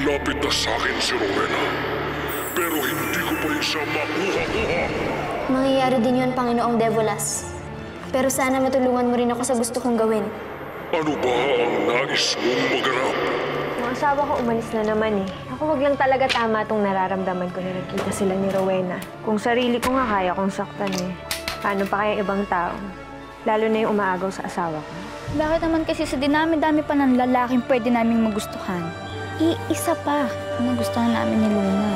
Lumapit na sa akin si Rowena. Pero hindi ko pa rin siya makuha-kuha. Mangyayari din yun, Panginoong Devolas. Pero sana matulungan mo rin ako sa gusto kong gawin. Ano ba ang nais mong maganap? Yung asawa ko umalis na naman eh. Ako wag lang talaga tama itong nararamdaman ko na nakita sila ni Rowena. Kung sarili ko nga kaya kong saktan eh. Paano pa kaya ibang tao? Lalo na yung umaagaw sa asawa ko. Bakit naman kasi sa dinami-dami pa ng lalaking pwede naming magustuhan? Iisa pa na gustuhan namin ni Luna.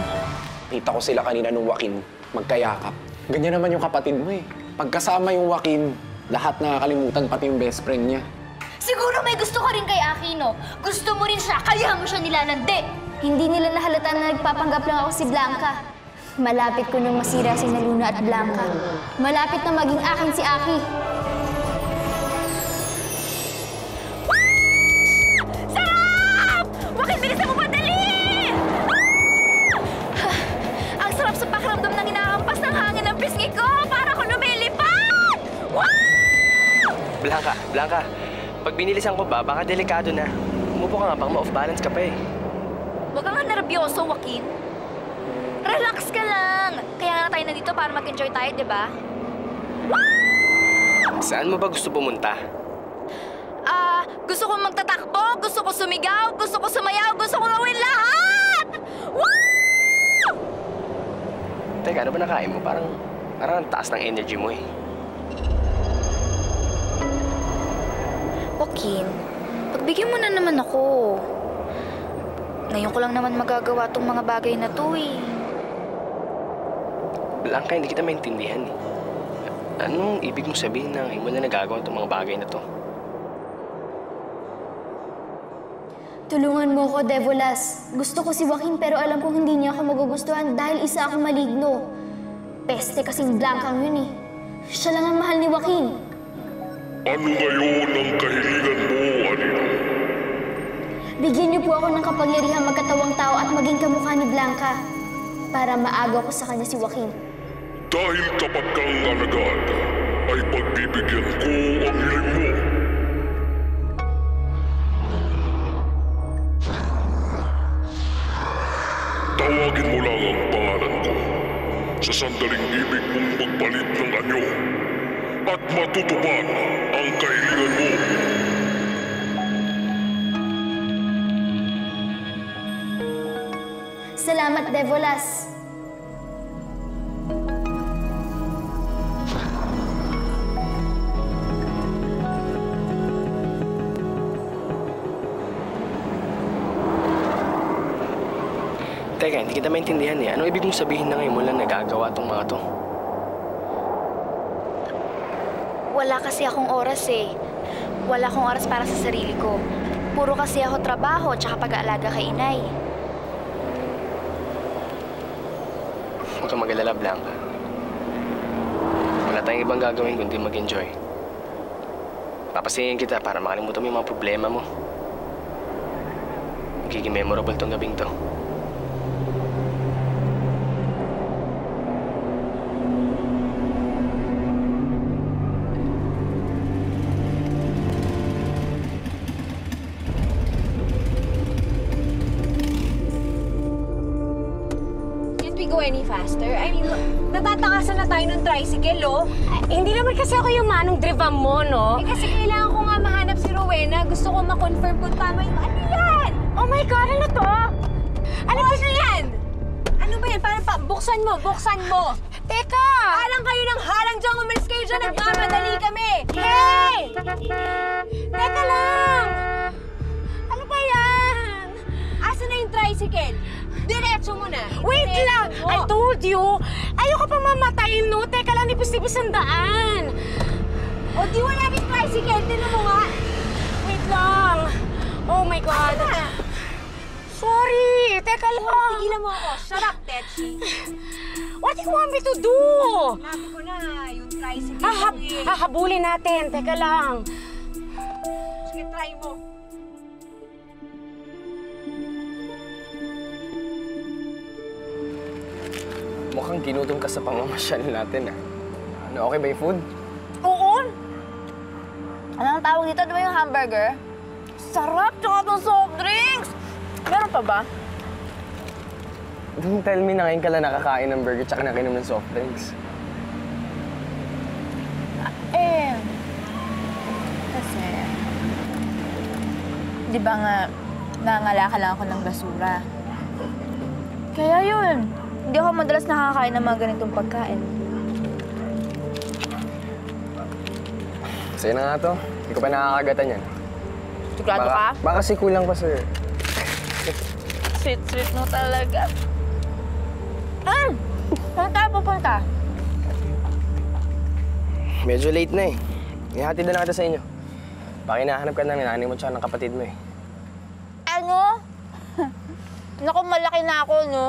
Kita ko sila kanina nung Joaquin, magkayakap. Ganyan naman yung kapatid mo eh. Pagkasama yung Joaquin, lahat nakakalimutan, pati yung best friend niya. Siguro may gusto ka rin kay Aquino. Gusto mo rin siya, kaya mo siya nilalandi. Hindi nila nahalata na nagpapanggap lang ako si Blanca. Malapit ko nang masira si Luna at Blanca. Malapit na maging akin si Aki. Sarap! Bakit bilisan mo madali? Ang sarap sa pakiramdam ng inahampas ng hangin ng pisngi ko para ko lumilipad! Blanca, pag binilisan ko ba, baka delikado na. Umupo ka nga, baka ma-off balance ka pa eh. Huwag kang nga nervyoso, Joaquin. Relax ka lang. Kaya nga tayo nandito para mag-enjoy tayo, di ba? Saan mo ba gusto pumunta? Gusto ko magtatakbo, gusto ko sumigaw, gusto ko sumayaw, gusto ko gawin lahat! Woo! Teka, ano ba nakain mo? Parang ang taas ng energy mo eh. Joaquin, pagbigyan mo na naman ako. Ngayon ko lang naman magagawa tong mga bagay na to eh. Blanca, hindi kita maintindihan eh. Anong ibig mo sabihin na ngayon mo na nagagawa itong mga bagay na to? Tulungan mo ko, Devolas. Gusto ko si Joaquin pero alam kong hindi niya ako magugustuhan dahil isa akong maligno. Peste kasing Blancang yun eh. Siya lang ang mahal ni Joaquin. Ano ngayon ang kahilingan mo, Anino? Bigyan niyo po ako ng kapangyarihan magkatawang tao at maging kamukha ni Blanca para maagaw ko sa kanya si Joaquin. Dahil kapag kang alagad, ay pagbibigyan ko ang hiling mo. Tawagin mo lang ang pangalan ko sa sandaling ibig mong magpalit ng anyo at matutupad ang kahilingan mo. Salamat, Devolas. Teka, hindi kita maintindihan eh. Anong ibig mong sabihin na ngayon mo lang nagagawa itong mga to? Wala kasi akong oras eh. Wala akong oras para sa sarili ko. Puro kasi ako trabaho tsaka pag-aalaga kay inay. Huwag kang mag-alala, Blanca. Wala tayong ibang gagawin kundi mag-enjoy. Papasingin kita para makalimutan mo yung mga problema mo. Magiging memorable tong gabing to. Go any faster? I mean, natatakasan na tayo ng tricycle, oh. Hindi naman kasi ako yung manong drivam mo, no? Eh kasi kailangan ko nga mahanap si Rowena. Gusto ko ma-confirm kung tama yung... Ano yan? Oh my God, ano to? Ano ba yan? Ano ba yan? Parang buksan mo, buksan mo. Teka! Halang kayo ng halang dyan. Umalis kayo dyan. Nagmamadali kami. Hey! Teka lang! Ano ba yan? Asa na yung tricycle? Diretso mo na. Wait lang! I told you! Ayoko pa mamatayin, no? Teka lang, nipis-nipis ang daan. O, di wala rin tricycle. Tinan mo nga. Wait lang. Oh my God. Sorry. Teka lang. Tigilan mo ako. Shut up, Tetchi. What do you want me to do? Sinabi ko na, yung tricycle. Hahabulin natin. Teka lang. Sige, try mo. Mukhang ginutom ka sa pamamasyal natin, ah. Ano, okay ba yung food? Oo! Ano ang tawag dito? Di ba yung hamburger? Sarap! Tsaka itong soft drinks! Meron pa ba? Don't tell me na ngayon ka lang nakakain ng burger tsaka nakinom ng soft drinks. Kasi, di ba nga, nangalaka lang ako ng basura. Kaya yun, hindi ako madalas nakakain ng mga ganitong pagkain. Sa'yo na nga to. Hindi ko pa nakakagatan yan. Sigurado ka? Baka kasi kulang pa sa'yo. Sweet mo talaga. Saan tayo pupunta? Medyo late na eh. Ihatid na lang kita sa inyo. Baka hinahanap ka ng nanay mo tsaka ng kapatid mo eh. Ano? Naku, malaki na ako, no?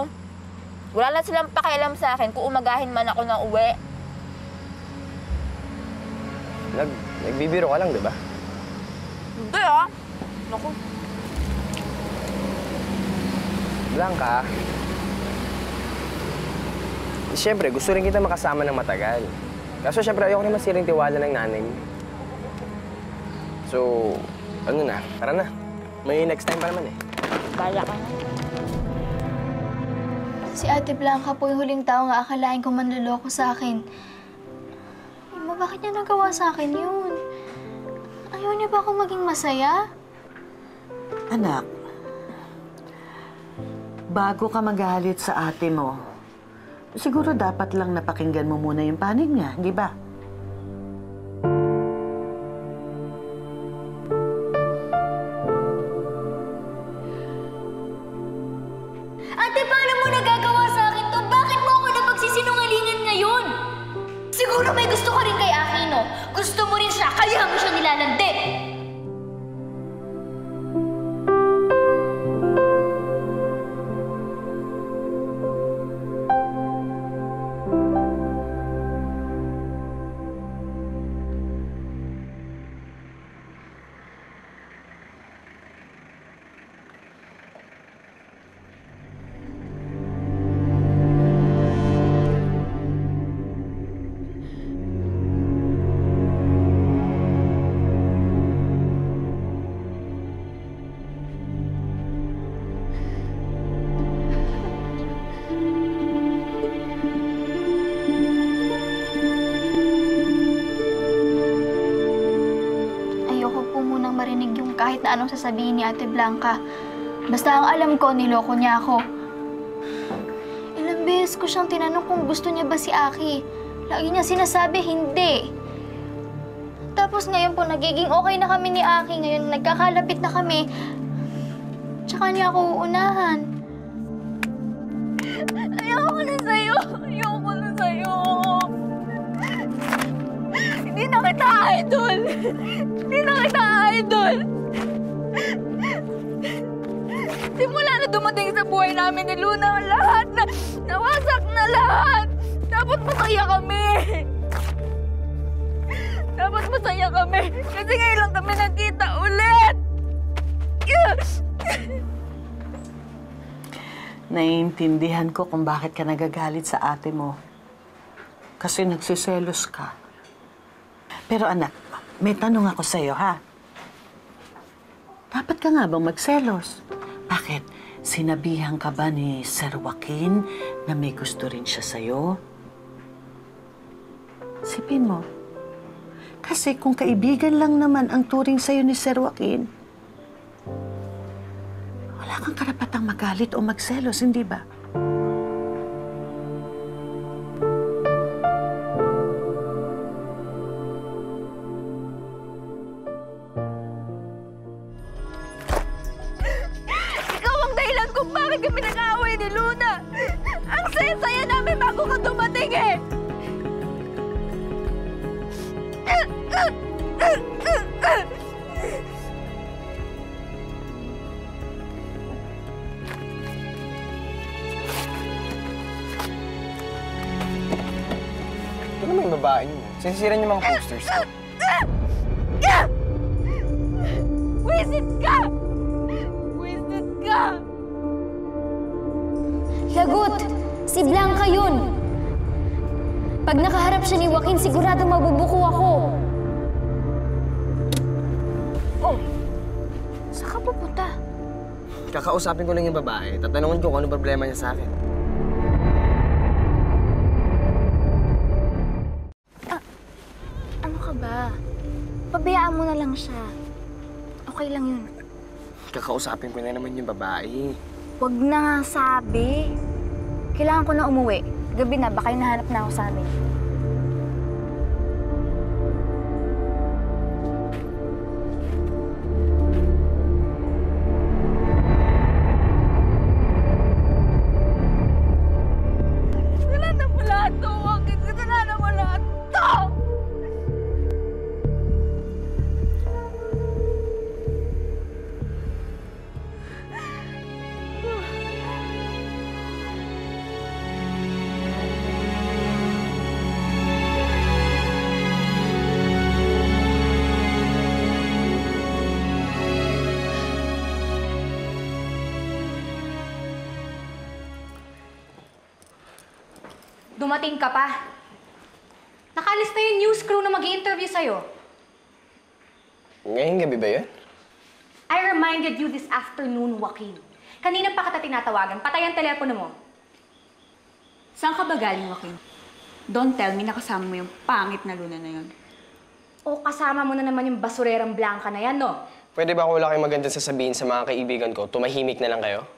Wala na silang pakialam sa akin kung umagahin man ako ng uwi. Nagbibiro ka lang, di ba? Hindi, ah. Naku. Blanca. Siyempre, gusto rin kita makasama ng matagal. Kaso siyempre, ayoko rin masiring tiwala ng nanay mo. So, ano na, tara na. May next time pa naman eh. Bala ka na. Si Ate Blanca po yung huling tao nga akalain ko manluloko sa akin. Ma, bakit niya nagawa sa akin yun? Ayaw niya ba ako maging masaya? Anak, bago ka magalit sa ate mo, siguro dapat lang napakinggan mo muna yung panig niya, di ba? Ate, paano mo nagagawa sa akin to? Bakit mo ako napagsisinungalingan ngayon? Siguro may gusto ka rin kay Aquino. Gusto mo rin siya, kaya mo siya nilalandi. Marinig yung kahit na anong sasabihin ni Ate Blanca. Basta ang alam ko, niloko niya ako. Ilang beses ko siyang tinanong kung gusto niya ba si Aki. Lagi niya sinasabi, hindi. Tapos ngayon po, nagiging okay na kami ni Aki. Ngayon, nagkakalapit na kami. Tsaka niya ako uunahan. Ayoko na sa'yo. Ayoko na sa'yo. Hindi na kita idol. Hindi na kita idol. Simula na dumating sa buhay namin ni Luna, lahat na nawasak na lahat. Dapat masaya kami. Dapat masaya kami. Kasi ngayon lang kami nagkita ulit. Naiintindihan ko kung bakit ka nagagalit sa ate mo. Kasi nagsiselos ka. Pero anak, may tanong ako sa'yo, ha? Dapat ka nga bang magselos? Bakit? Sinabihan ka ba ni Sir Joaquin na may gusto rin siya sa'yo? Sipin mo. Kasi kung kaibigan lang naman ang turing sa'yo ni Sir Joaquin, wala kang karapatang magalit o magselos, hindi ba? Ikaw ang dahilan kung bakit kami nag-aaway ni Luna. Ang saya-saya namin bago ka dumating eh. Ito naman yung babae niyo. Sinisira niyo mga posters ko. Wisit ka! Wisit ka! Lagot! Si Blanca yun! Pag nakaharap siya ni Joaquin, sigurado mabubuko ako. Oh, saan ka pupunta? Kakausapin ko lang yung babae. Tatanungin ko kung ano problema niya sa akin. Ano ka ba? Pabayaan mo na lang siya. Okay lang yun. Kakausapin ko na naman yung babae. Huwag na nga sabi. Kailangan ko na umuwi. Gabi na, baka hinahanap na ako sa amin. Kasalanan mo lahat to! Bakit kasalanan mo lahat to? Dumating ka pa. Nakalis na yung news crew na mag-i-interview sa'yo. Ngayong gabi ba yun? I reminded you this afternoon, Joaquin. Kanina pa kita tinatawagan. Patay ang telepono mo. Saan ka ba galing, Joaquin? Don't tell me na kasama mo yung pangit na Luna na yun. O kasama mo na naman yung basurerang Blanca na yan, no? Pwede ba kung wala kayong maganda sasabihin sa mga kaibigan ko, tumahimik na lang kayo?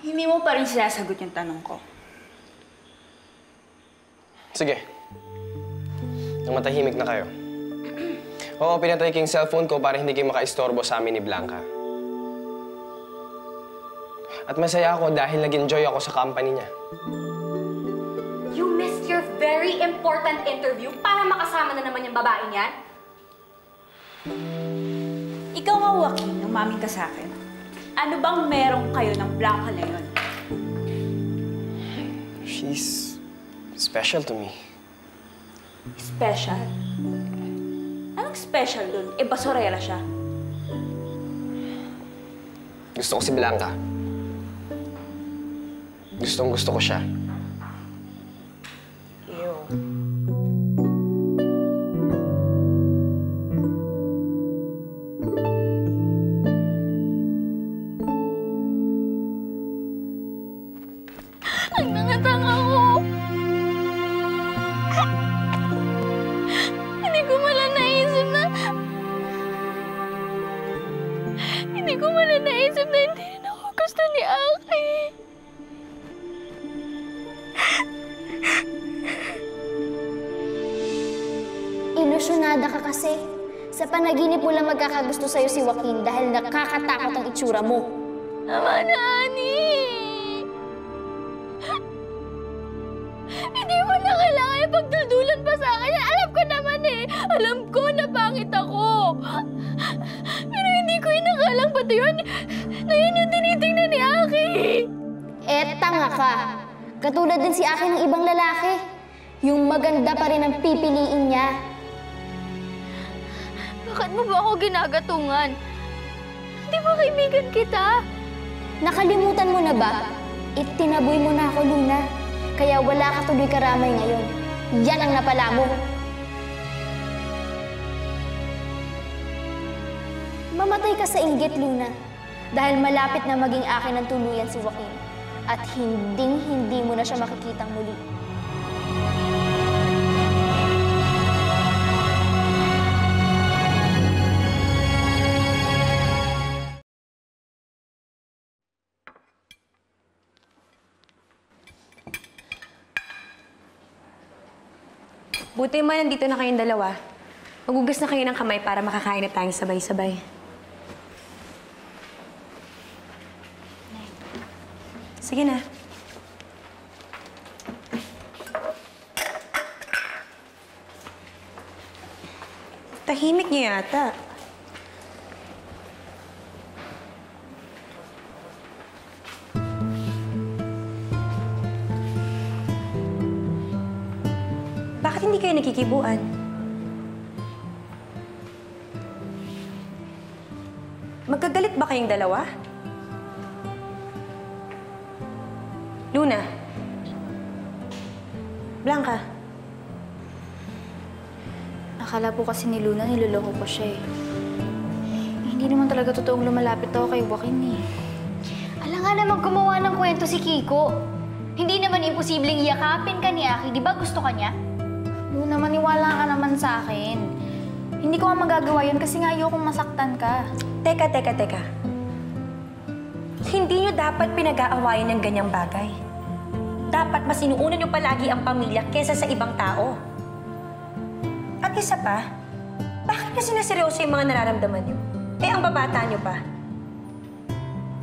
Hindi mo pa rin sinasagot yung tanong ko. Sige. Nang matahimik na kayo. Oo, pinatay ko yung cellphone ko para hindi kayo makaistorbo sa amin ni Blanca. At masaya ako dahil nag-enjoy ako sa company niya. You missed your very important interview para makasama na naman yung babaeng yan? Ikaw nga, Joaquin, umamin ka sa akin. Ano bang meron kayo ng Blanca na yun? She's special to me. Special? Anong special dun? Eh, basurera siya. Gusto ko si Blanca. Gustong-gusto ko siya. Ang nangatanga ko! Hindi ko malang naisip na... Hindi ko malang naisip na hindi rin ako gusto ni Aki. Ilusyonada ka kasi. Sa panaginip mo lang magkakagusto sa'yo si Joaquin dahil nakakatakot ang itsura mo. Tama na, Ani! Hindi mo na kailangan ipagduldulan pa sa akin. Alam ko naman eh. Alam ko na pangit ako. Pero hindi ko inakalang pati yun na yun yung tinitingnan ni Aki. Tanga ka. Katulad din si Aki ng ibang lalaki. Yung maganda pa rin ang pipiliin niya. Bakit mo ba ako ginagatungan? Di ba kaibigan kita? Nakalimutan mo na ba? Itinaboy mo na ako, Luna. Kaya wala ka tuloy karamay ngayon. Yan ang napala mo. Mamatay ka sa inggit, Luna. Dahil malapit na maging akin ng tuluyan si Joaquin. At hinding-hindi mo na siya makikitang muli. Buti man nandito na kayong dalawa. Magugas na kayo ng kamay para makakain na tayong sabay-sabay. Sige na. Tahimik niyo yata. Bakit hindi kayo nakikibuan? Magkagalit ba kayong dalawa? Luna. Blanca. Akala po kasi ni Luna niloloko ko siya eh. Hindi naman talaga totoong lumalapit ako kay Joaquin eh. Alam nga naman gumawa ng kwento si Kiko. Hindi naman imposibleng yakapin ka ni Aki. Di ba gusto ka niya? Luna, maniwala ka naman sa akin. Hindi ko nga magagawa yun kasi nga ayokong masaktan ka. Teka. Hindi nyo dapat pinag-aawayan ng ganyang bagay. Dapat mas inuuna nyo palagi ang pamilya kesa sa ibang tao. At isa pa, bakit kasi naseryoso yung mga nararamdaman nyo? Eh, ang babata nyo pa.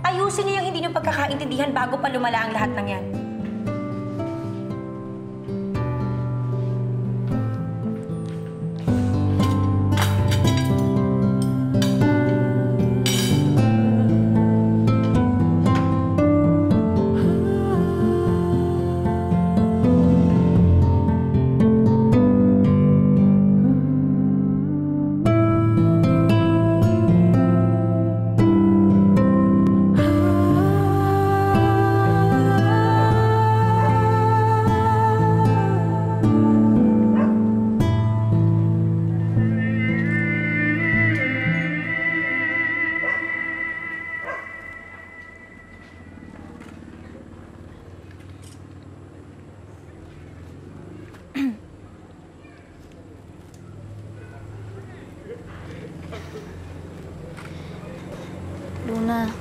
Ayusin nyo yung hindi nyo pagkakaintindihan bago pa lumala ang lahat ng yan. Luna,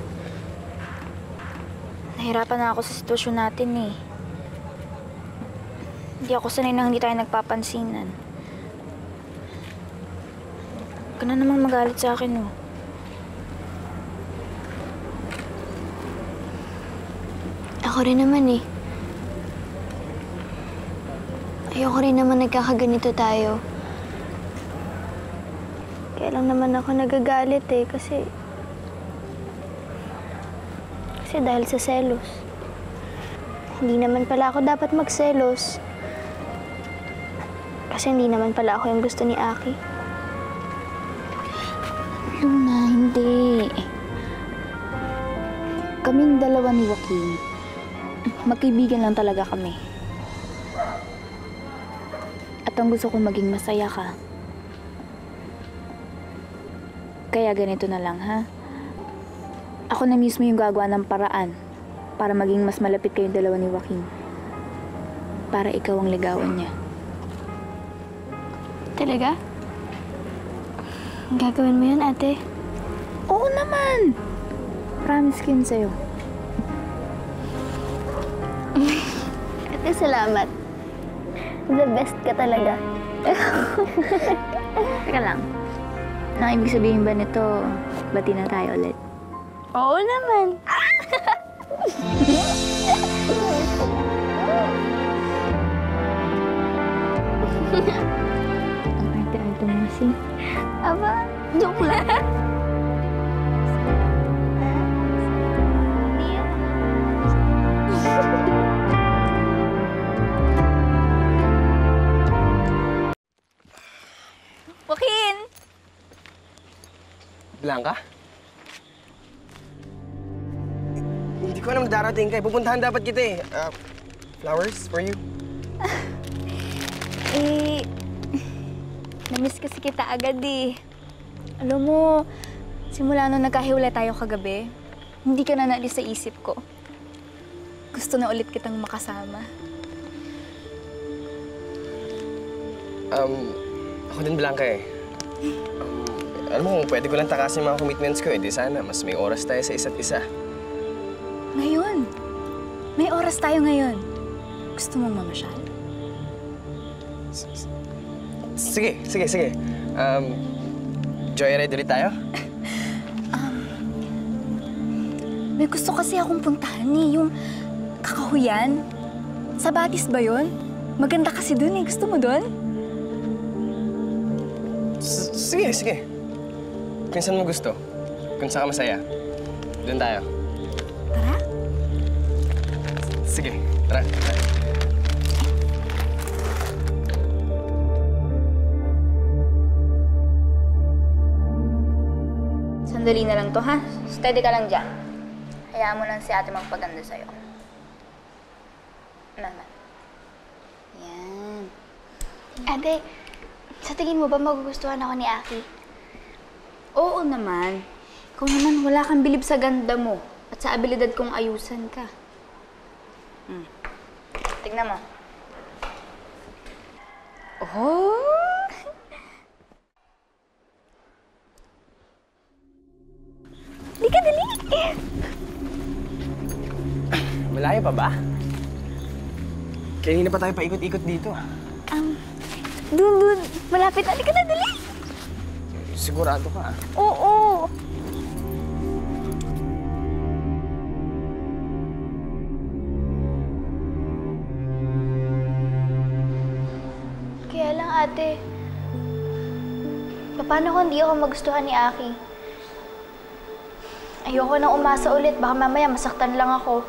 nahirapan na ako sa sitwasyon natin eh. Hindi ako sanay na hindi tayo nagpapansinan. Huwag ka na namang magalit sa akin, oh. Ako rin naman eh. Ayoko rin naman nagkakaganito tayo. Kaya lang naman ako nagagalit eh, kasi dahil sa selos. Hindi naman pala ako dapat magselos. Kasi hindi naman pala ako yung gusto ni Aki. Luna, hindi. Kaming dalawa ni Joaquin, magkaibigan lang talaga kami. At ang gusto ko maging masaya ka. Kaya ganito na lang, ha? Ako na mismo yung gagawa ng paraan para maging mas malapit kayong dalawa ni Joaquin. Para ikaw ang ligawan niya. Talaga? Gagawin mo yun, ate? Oo naman! Promise ko yun sa'yo. Ate, salamat. The best ka talaga. Teka lang. Nang ibig sabihin ba nito, bati na tayo ulit? Oo naman. Ang arte-arte mo kasi. Aba, joke lang. Joaquin! Blanca? Hindi ko alam darating ka. Pupuntahan dapat kita eh. Flowers for you? Namiss kasi kita agad eh. Alam mo, simula nung nagkahiwalay tayo kagabi, hindi ka na naalis sa isip ko. Gusto na ulit kitang makasama. Ako din, Blanca eh. Alam mo, pwede ko lang takasin yung mga commitments ko eh. Di sana, mas may oras tayo sa isa't isa. Ngayon? May oras tayo ngayon. Gusto mong mamasyal? Sige. Joyride ulit tayo? May gusto kasi akong puntahan eh, yung Kakahuyan. Sa Batis ba yun? Maganda kasi dun eh. Gusto mo dun? Sige. Kung saan mo gusto. Kung saan ka masaya. Doon tayo. Tara? Sige, tara. Sandali na lang to, ha? Steady ka lang dyan. Hayaan mo lang si ate magpaganda sa'yo. Naman. Yan. Ate, sa tingin mo ba magugustuhan ako ni Aki? Oo naman. Ikaw naman, wala kang bilib sa ganda mo at sa abilidad kong ayusan ka. Tingnan mo. Oh! Di ka dali! Malayo pa ba? Kanina pa tayo paikot-ikot dito. Dun. Malapit na. Di ka na dali! Sigurado ka, ah. Oo! Kaya lang, ate. Paano kung hindi ako magustuhan ni Aki? Ayoko nang umasa ulit. Baka mamaya masaktan lang ako.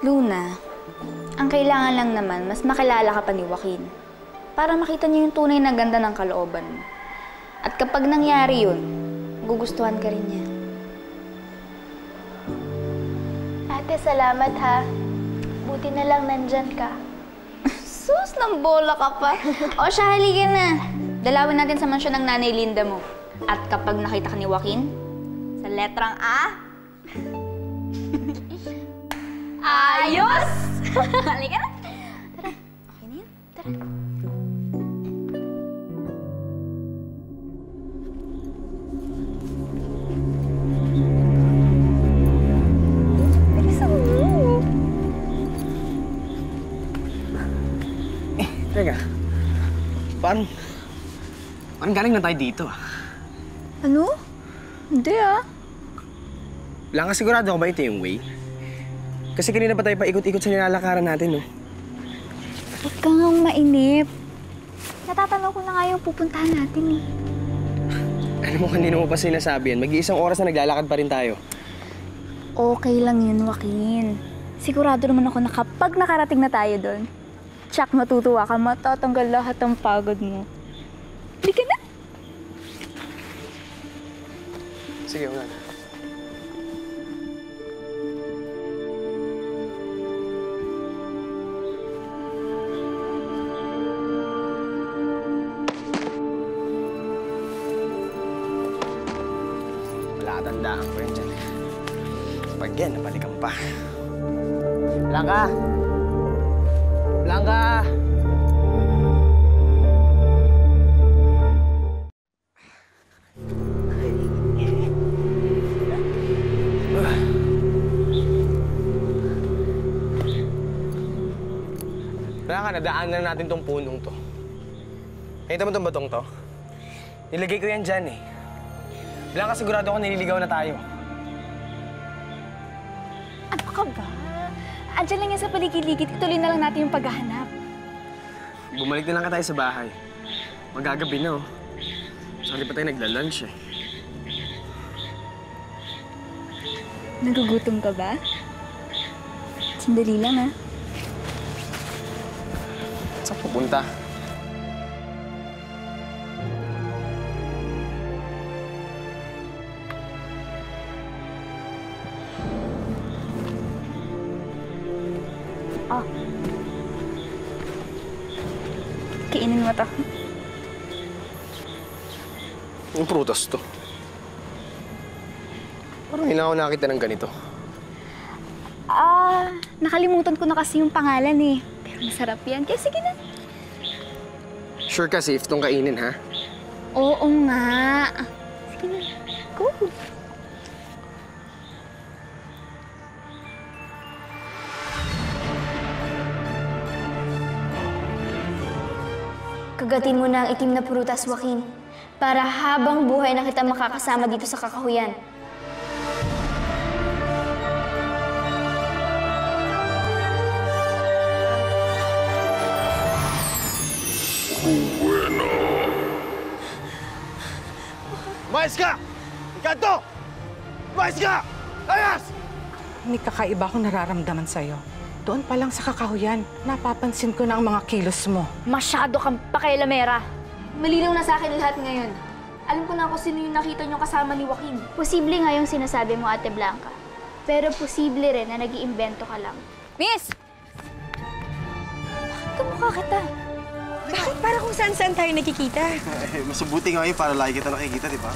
Luna, ang kailangan lang naman, mas makilala ka pa ni Joaquin. Para makita niyo yung tunay na ganda ng kalooban mo. At kapag nangyari yun, gugustuhan ka rin niya. Ate, salamat ha. Buti na lang nandyan ka. Sus, nang bola ka pa. O siya, halika na. Dalawin natin sa mansyon ng nanay Linda mo. At kapag nakita ka ni Joaquin, sa letrang A, ayos! Halika na. Tara, okay na yan. Tara. Teka, parang galing na tayo dito, ah. Ano? Hindi, ah. Blanca, sigurado ko ba ito yung way? Kasi kanina pa tayo paikot-ikot sa nilalakaran natin, no? Huwag ka ngang mainip. Natatanong ko na nga yung pupuntahan natin, eh. Alam mo, kanina mo pa sinasabi yan. Mag-iisang oras na naglalakad pa rin tayo. Okay lang yun, Joaquin. Sigurado naman ako na kapag nakarating na tayo doon, tsak matutuwa ka, matatanggal lahat ng pagod mo. Halika na! Sige, wala. Tandaan ko yan dyan. Pag yan, napalikan pa. Blanca! Blanca! Blanca, nadaanan natin tong punong to. Nakita mo tong batong to? Nilagay ko yan dyan, eh. Blanca, sigurado ako nililigaw na tayo. Ano ka ba? Andiyan lang yan sa paligid-ligid. Ituloy na lang natin yung paghahanap. Bumalik na lang ka tayo sa bahay. Magagabi na, oh. Sali pa tayo nagla-lunch, eh. Nagugutom ka ba? Sandali lang, ah. Saan pupunta? Oh. Kainin mo to. Yung prutas to. Parang hindi na ako nakita ng ganito. Nakalimutan ko na kasi yung pangalan, eh. Pero masarap yan. Kaya sige na. Sure ka, safe tong kainin, ha? Oo nga. Sige na. Go. Kagatin mo na ang itim na prutas, Joaquin, para habang buhay na kita makakasama dito sa kakahuyan. Rowena! Umayos ka! Ikanto! Umayos ka! Layas! May kakaiba akong nararamdaman sa'yo. Doon pa lang sa kakahuyan, napapansin ko na ang mga kilos mo. Masyado kang pakialamera. Malinaw na sa akin lahat ngayon. Alam ko na kung sino yung nakita niyo kasama ni Joaquin. Posible nga yung sinasabi mo, Ate Blanca. Pero posible rin na nag-iimbento ka lang. Miss! Bakit kamukha kita? Bakit para kung saan-saan tayo nakikita? Mas mabuti nga yun para lagi kita nakikita, di ba?